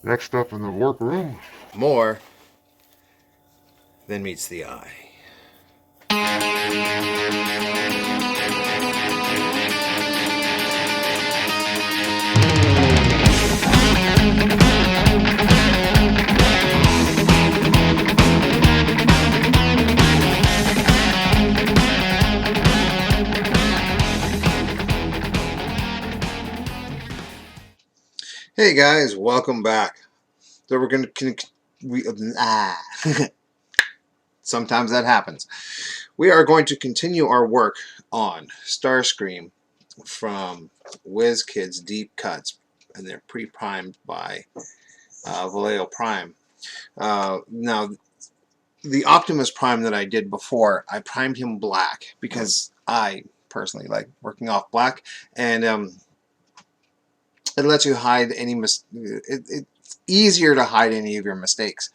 Next up in the workroom. More than meets the eye. Hey guys, welcome back. So we're gonna sometimes that happens. We are going to continue our work on Starscream from WizKids Deep Cuts, and they're pre-primed by Vallejo Prime. Now, the Optimus Prime that I did before, I primed him black because I personally like working off black, and it lets you hide any it's easier to hide any of your mistakes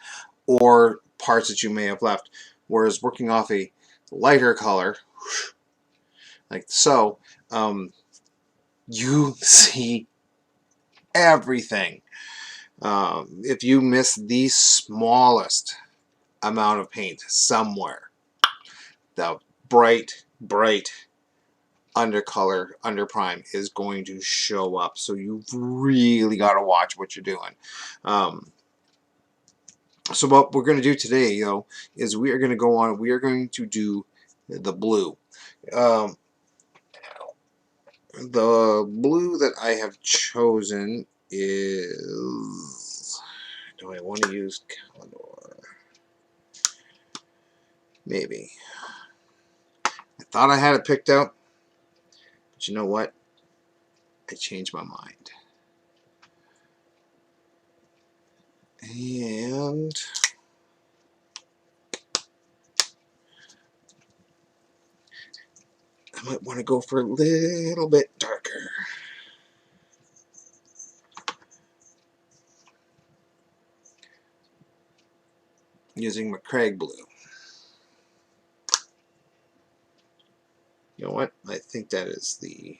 or parts that you may have left. Whereas working off a lighter color, like so, you see everything. If you miss the smallest amount of paint somewhere, the bright undercolor, underprime is going to show up. So you've really got to watch what you're doing. So what we're going to do today, is we are going to go on. We are going to do the blue. The blue that I have chosen is. Do I want to use Calendar? Maybe. I thought I had it picked out, but you know what? I changed my mind. And I might want to go for a little bit darker. Using my Craig blue. You know what? I think that is the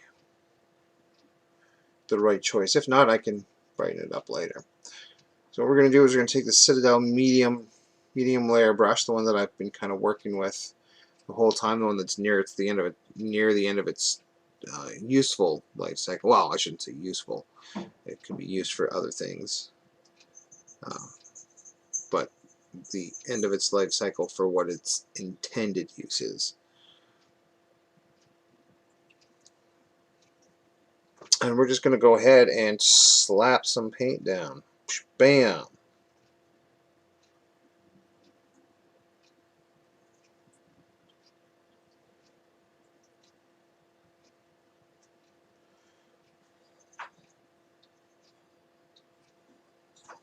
right choice. If not, I can brighten it up later. So what we're going to do is we're going to take the Citadel medium layer brush, the one that I've been kind of working with the whole time, the one that's near the end of its useful life cycle. Well, I shouldn't say useful. It can be used for other things, but the end of its life cycle for what its intended use is. And we're just going to go ahead and slap some paint down. Bam!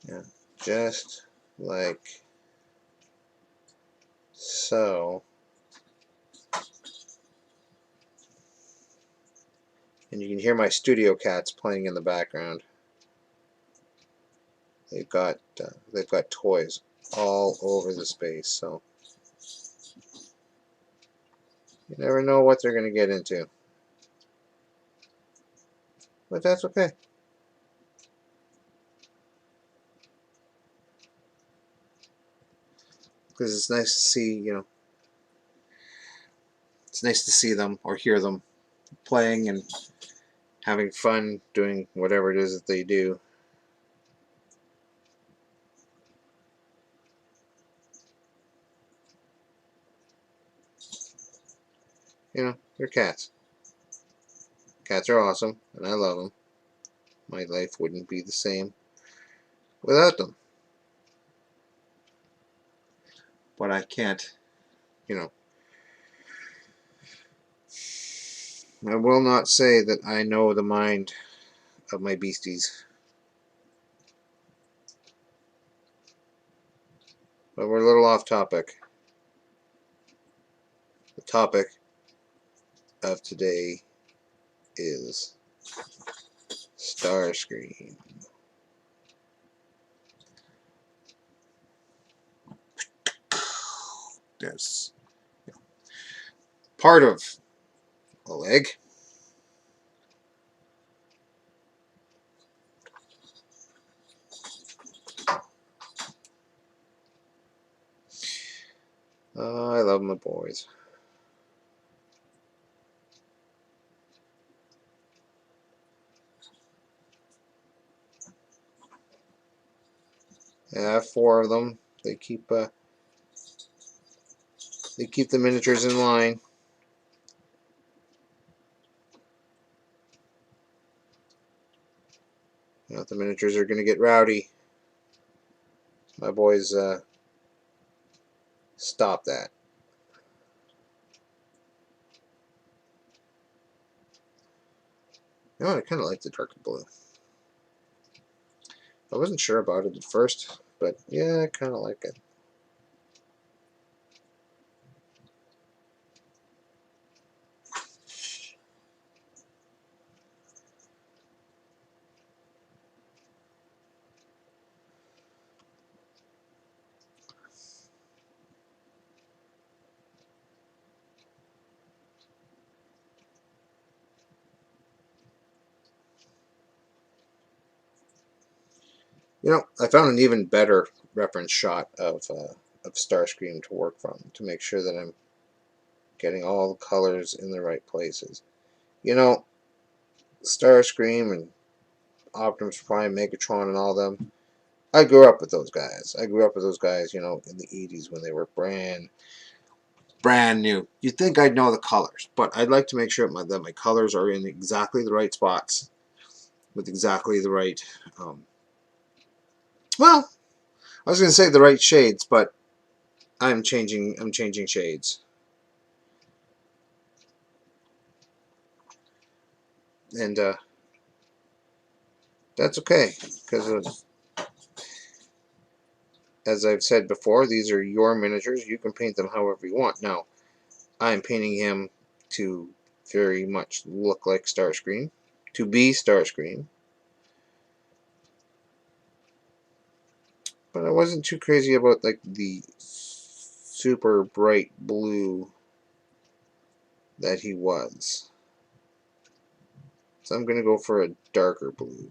Yeah, just like so. And you can hear my studio cats playing in the background. They've got toys all over the space, so you never know what they're going to get into. But that's okay. Because it's nice to see, it's nice to see them or hear them playing and having fun doing whatever it is that they do. They're cats. Cats are awesome, and I love them. My life wouldn't be the same without them. But I can't, I will not say that I know the mind of my beasties. But we're a little off topic. The topic of today is Starscream. There's part of a leg. I love my boys. I have 4 of them. They keep the miniatures in line. Now, if the miniatures are going to get rowdy, my boys stop that. You know, I kind of like the darker blue. I wasn't sure about it at first, but yeah, I kind of like it. You know, I found an even better reference shot of Starscream to work from to make sure that I'm getting all the colors in the right places. You know, Starscream and Optimus Prime, Megatron, and all them. I grew up with those guys. You know, in the 80s when they were brand new. You'd think I'd know the colors, but I'd like to make sure that my colors are in exactly the right spots with exactly the right, well, I was going to say the right shades, but I'm changing shades. And that's okay, because as I've said before, these are your miniatures. You can paint them however you want. Now, I'm painting him to very much look like Starscream, to be Starscream. But I wasn't too crazy about like the super bright blue that he was. So I'm going to go for a darker blue.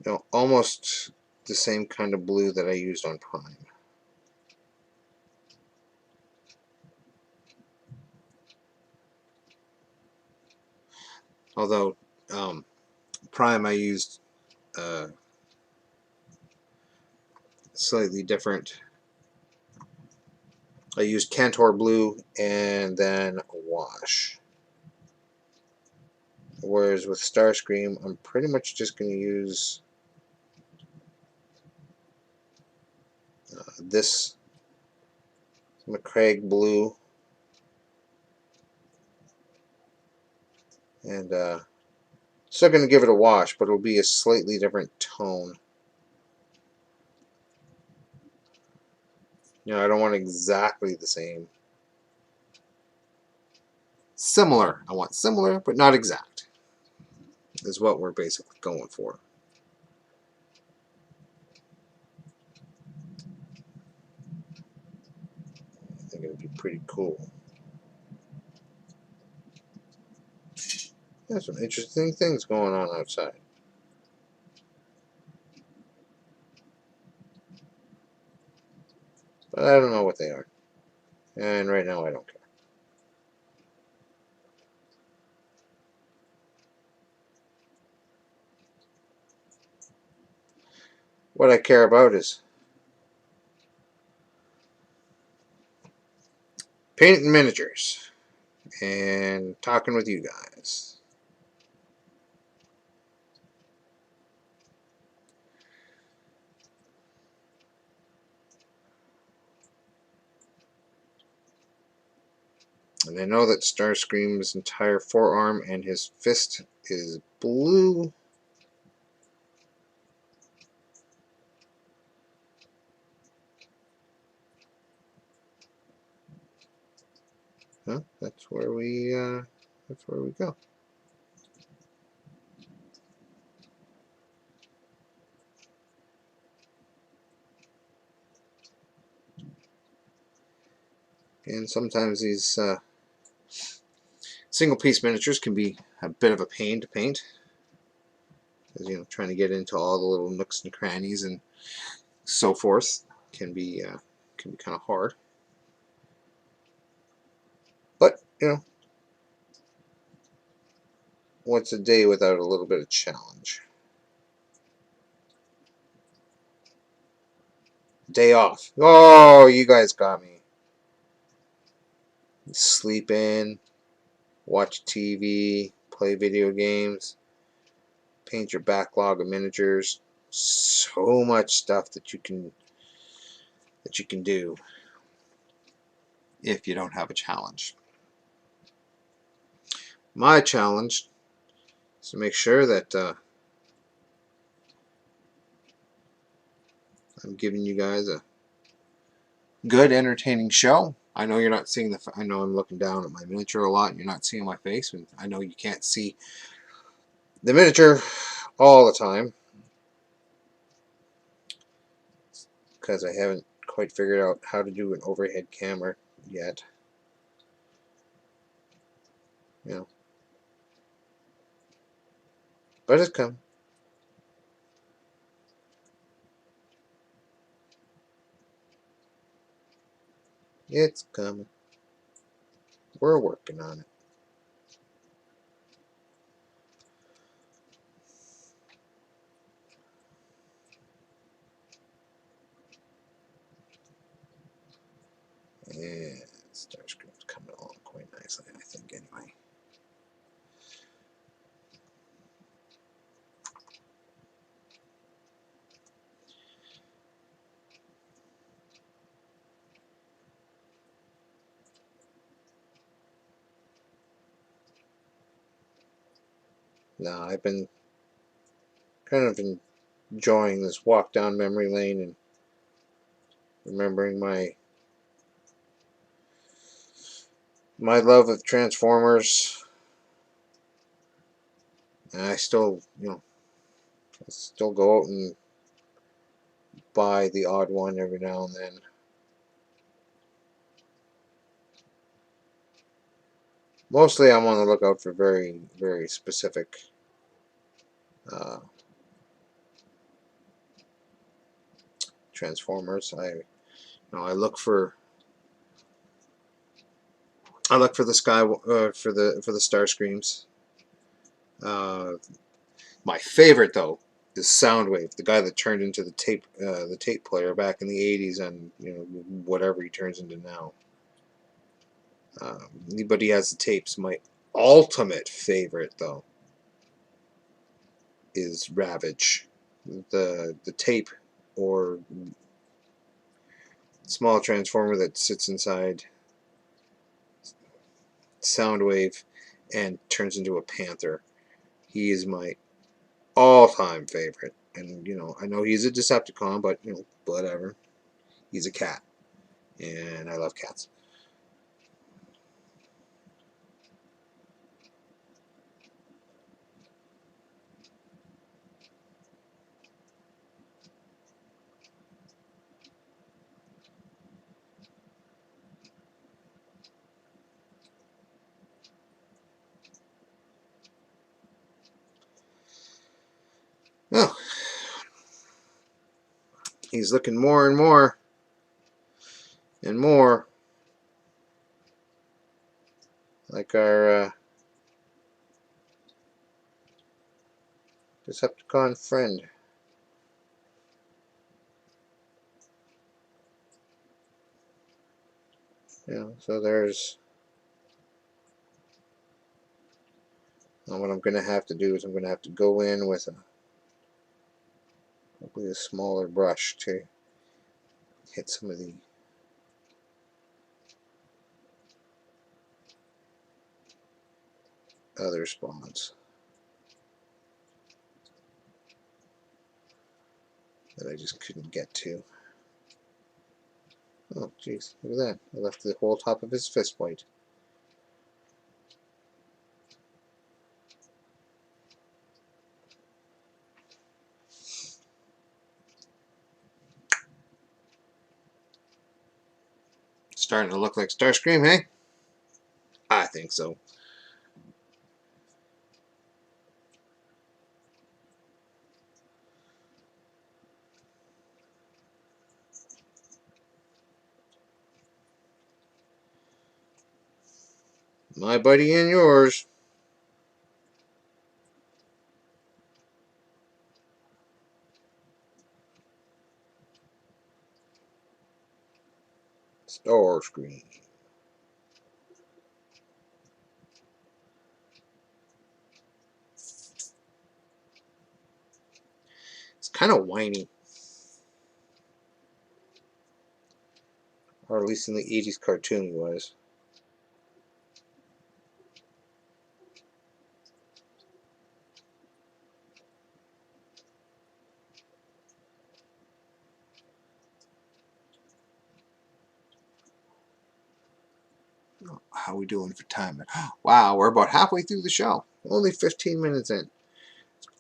You know, almost the same kind of blue that I used on Prime. Although Prime I used slightly different. I used Cantor blue and then a wash. Whereas with Starscream, I'm pretty much just going to use this McCraig blue and still going to give it a wash, but it'll be a slightly different tone. You know, I don't want exactly the same. Similar. I want similar, but not exact, is what we're basically going for. I think it'd be pretty cool. There's some interesting things going on outside. But I don't know what they are. And right now I don't care. What I care about is painting miniatures and talking with you guys. And I know that Starscream's entire forearm and his fist is blue. Huh? That's where we go. And sometimes these single piece miniatures can be a bit of a pain to paint. Because, you know, trying to get into all the little nooks and crannies and so forth can be kind of hard. But, you know, what's a day without a little bit of challenge? Day off. Oh, you guys got me. Sleep in, watch TV, play video games, paint your backlog of miniatures. So much stuff that you can do if you don't have a challenge. My challenge is to make sure that I'm giving you guys a good, entertaining show. I know you're not seeing the. I know I'm looking down at my miniature a lot, and you're not seeing my face. And I know you can't see the miniature all the time because I haven't quite figured out how to do an overhead camera yet. You know, but it's coming. It's coming. We're working on it. And Starscream's coming along quite nicely, I think, anyway. Now, I've been kind of enjoying this walk down memory lane and remembering my love of Transformers. And I still, you know, I still go out and buy the odd one every now and then. Mostly I'm on the lookout for very, very specific uh, Transformers. I look for the sky for the Starscreams. Uh, my favorite though is Soundwave, the guy that turned into the tape player back in the '80s, and you know whatever he turns into now. But he has the tapes. My ultimate favorite though is Ravage, the tape or small transformer that sits inside Soundwave and turns into a panther. He is my all-time favorite. And you know, I know he's a Decepticon, but you know, whatever. He's a cat, and I love cats. Well, he's looking more and more and more like our Decepticon friend. You know, so there's. Now what I'm going to have to do is I'm going to have to go in with hopefully a smaller brush to hit some of the other spots that I just couldn't get to. Oh, jeez, look at that. I left the whole top of his fist white. Starting to look like Starscream, hey? I think so. My buddy and yours. Starscream. It's kind of whiny. Or at least in the 80s cartoon he was. How are we doing for time? Wow, we're about halfway through the show. Only 15 minutes in.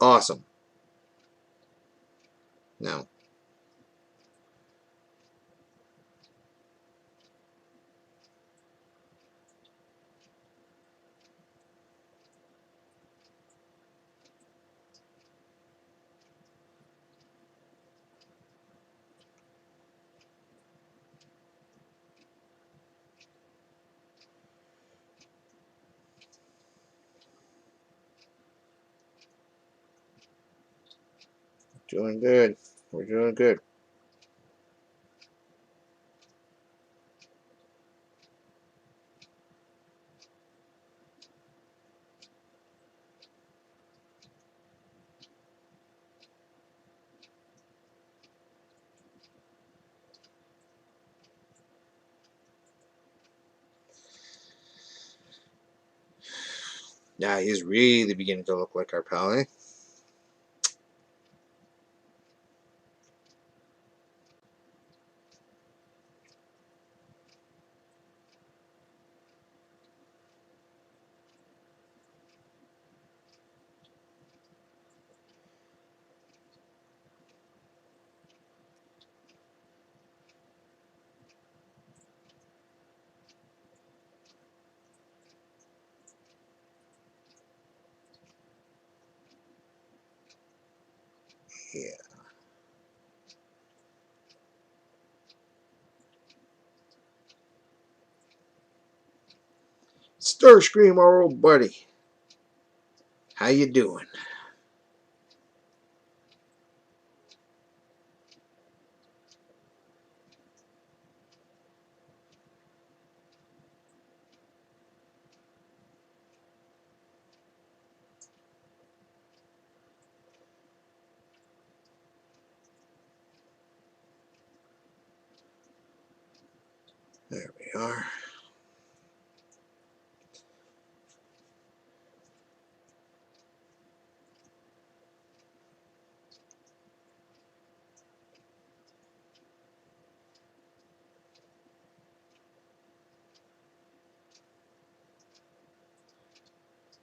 Awesome. Now, doing good. We're doing good. Yeah, he's really beginning to look like our pal, eh? Yeah. Starscream, our old buddy. How you doing? There we are.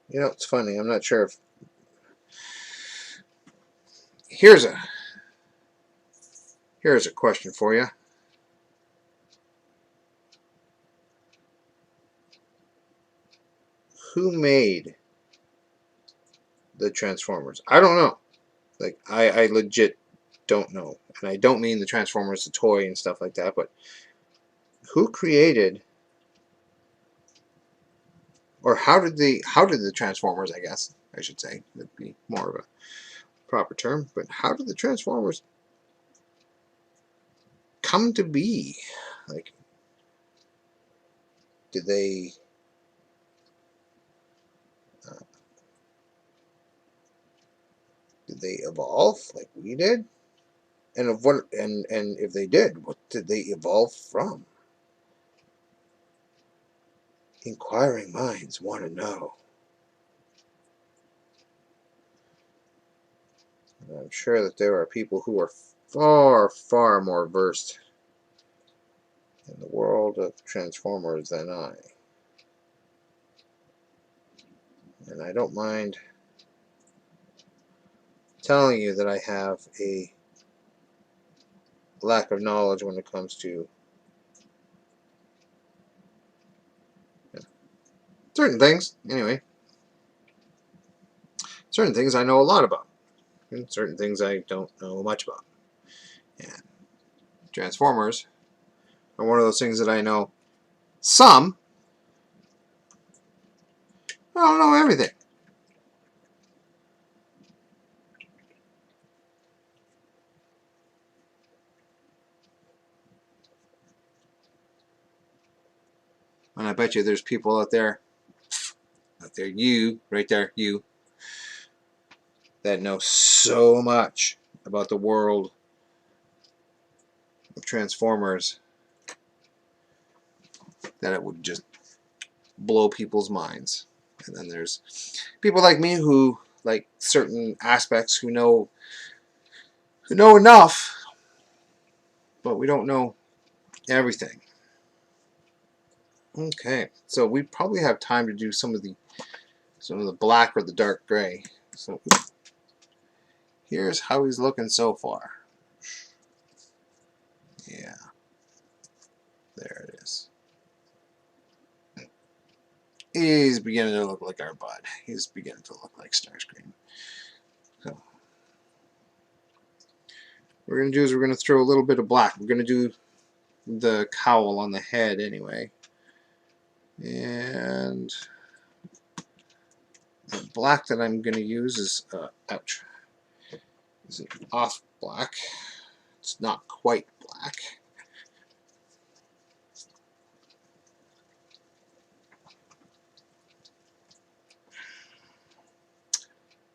You know, it's funny. I'm not sure if here's a question for you. Who made the Transformers? I don't know. Like I legit don't know. And I don't mean the Transformers the toy and stuff like that, but who created or how did the Transformers, I guess I should say, would be more of a proper term, but how did the Transformers come to be? Like, did they uh, evolve like we did? And of what and if they did, what did they evolve from? Inquiring minds want to know. And I'm sure that there are people who are far, far more versed in the world of Transformers than I. And I don't mind telling you that I have a lack of knowledge when it comes to certain things. Anyway, certain things I know a lot about, and certain things I don't know much about. And Transformers are one of those things that I know some, I don't know everything. And I bet you there's people out there, you, right there, you, that know so much about the world of Transformers that it would just blow people's minds. And then there's people like me who like certain aspects, who know enough, but we don't know everything. Okay, so we probably have time to do some of the black or the dark gray. So here's how he's looking so far. Yeah, there it is. He's beginning to look like our bud. He's beginning to look like Starscream. So what we're going to do is we're going to throw a little bit of black. We're going to do the cowl on the head anyway. And the black that I'm going to use is, ouch, is an off black. It's not quite black.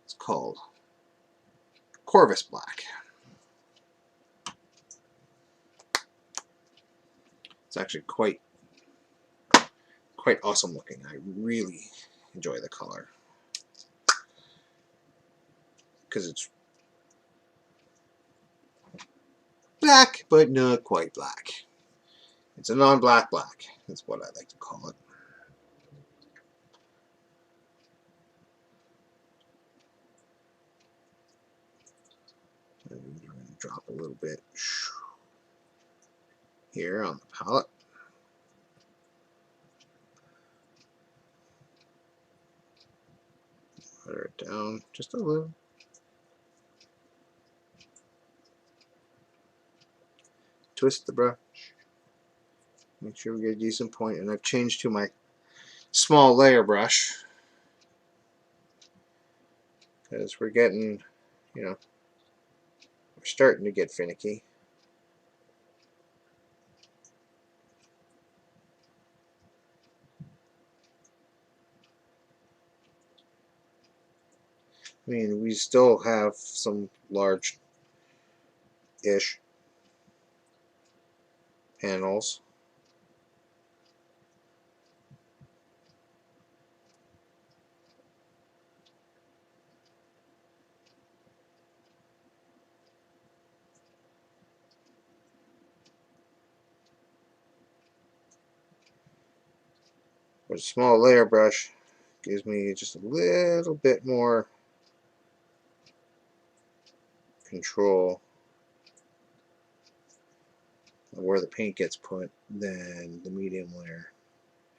It's called Corvus Black. It's actually quite awesome looking. I really enjoy the color because it's black, but not quite black. It's a non-black black. That's what I like to call it. And we're going to drop a little bit here on the palette. Butter it down just a little. Twist the brush. Make sure we get a decent point. And I've changed to my small layer brush because we're getting, we're starting to get finicky. I mean, we still have some large-ish panels. But a small layer brush gives me just a little bit more control of where the paint gets put than the medium layer.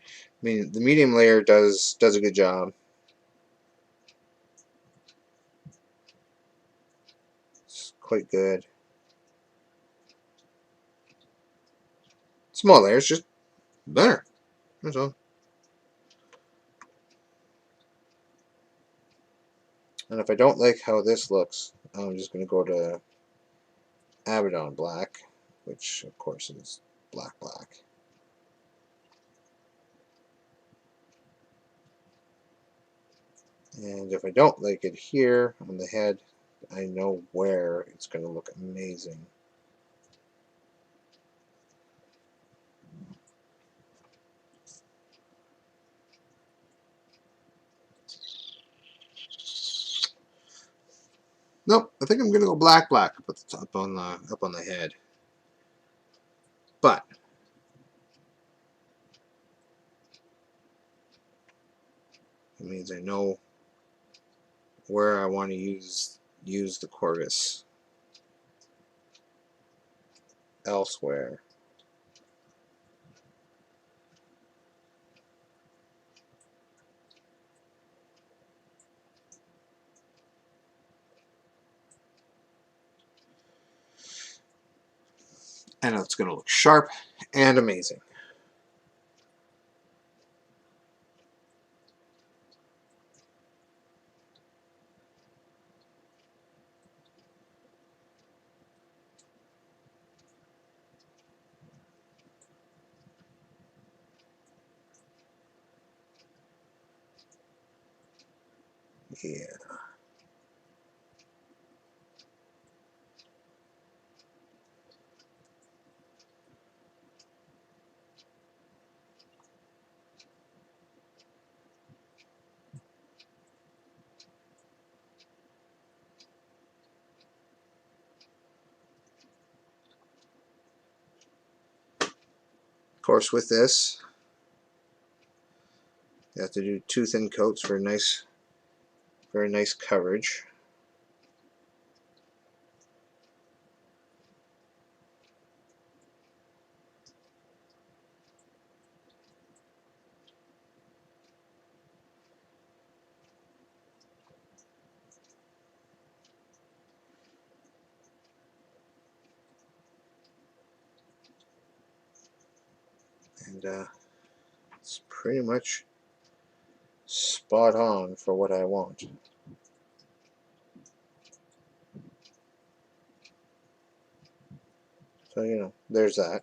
I mean, the medium layer does a good job. It's quite good. Small layers just better. That's all. And if I don't like how this looks, I'm just going to go to Abaddon Black, which of course is black. And if I don't like it here on the head, I know where it's going to look amazing. Nope, I think I'm going to go black up at the top on the head. But it means I know where I want to use the Corvus elsewhere. And it's going to look sharp and amazing. Yeah. Of course, with this, you have to do 2 thin coats for nice, very nice coverage. And it's pretty much spot on for what I want. So, you know, there's that.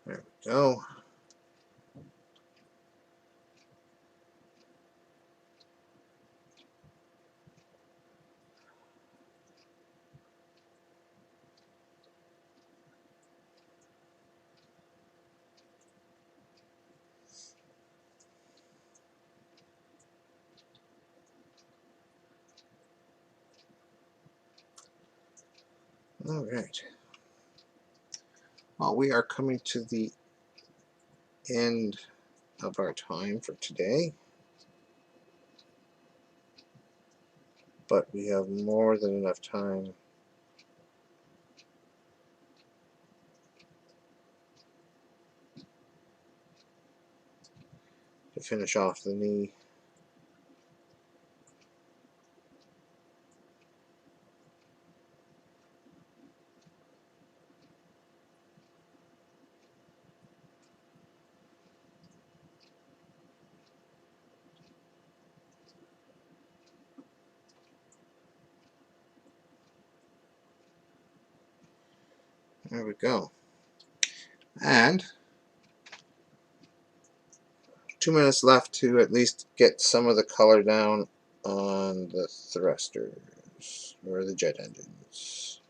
There we go. All right. Well, we are coming to the end of our time for today, but we have more than enough time to finish off the knee. There we go. And 2 minutes left to at least get some of the color down on the thrusters or the jet engines,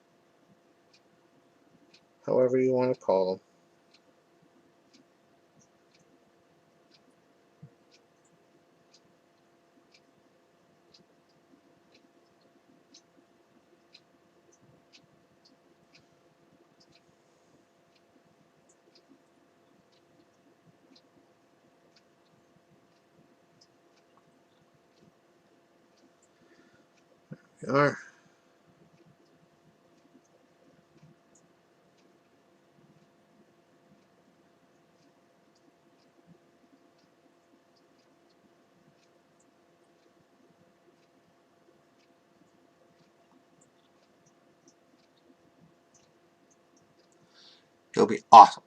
however you want to call them. It'll be awesome.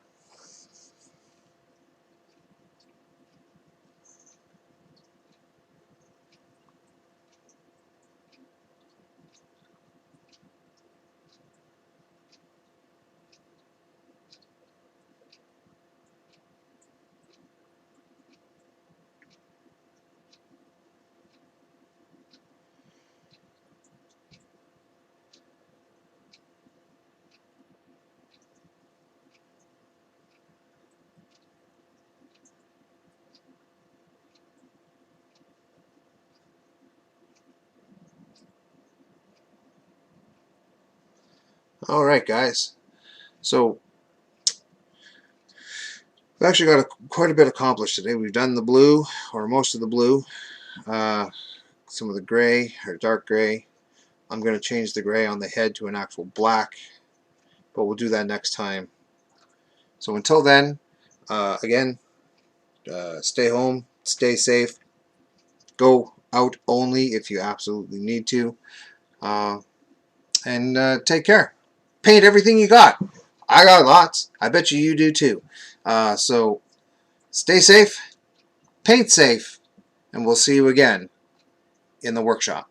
All right, guys. So we've actually got quite a bit accomplished today. We've done the blue, or most of the blue, some of the gray, or dark gray. I'm going to change the gray on the head to an actual black, but we'll do that next time. So until then, again, stay home, stay safe, go out only if you absolutely need to. and take care. Paint everything you got. I got lots. I bet you do too. So stay safe, paint safe, and we'll see you again in the workshop.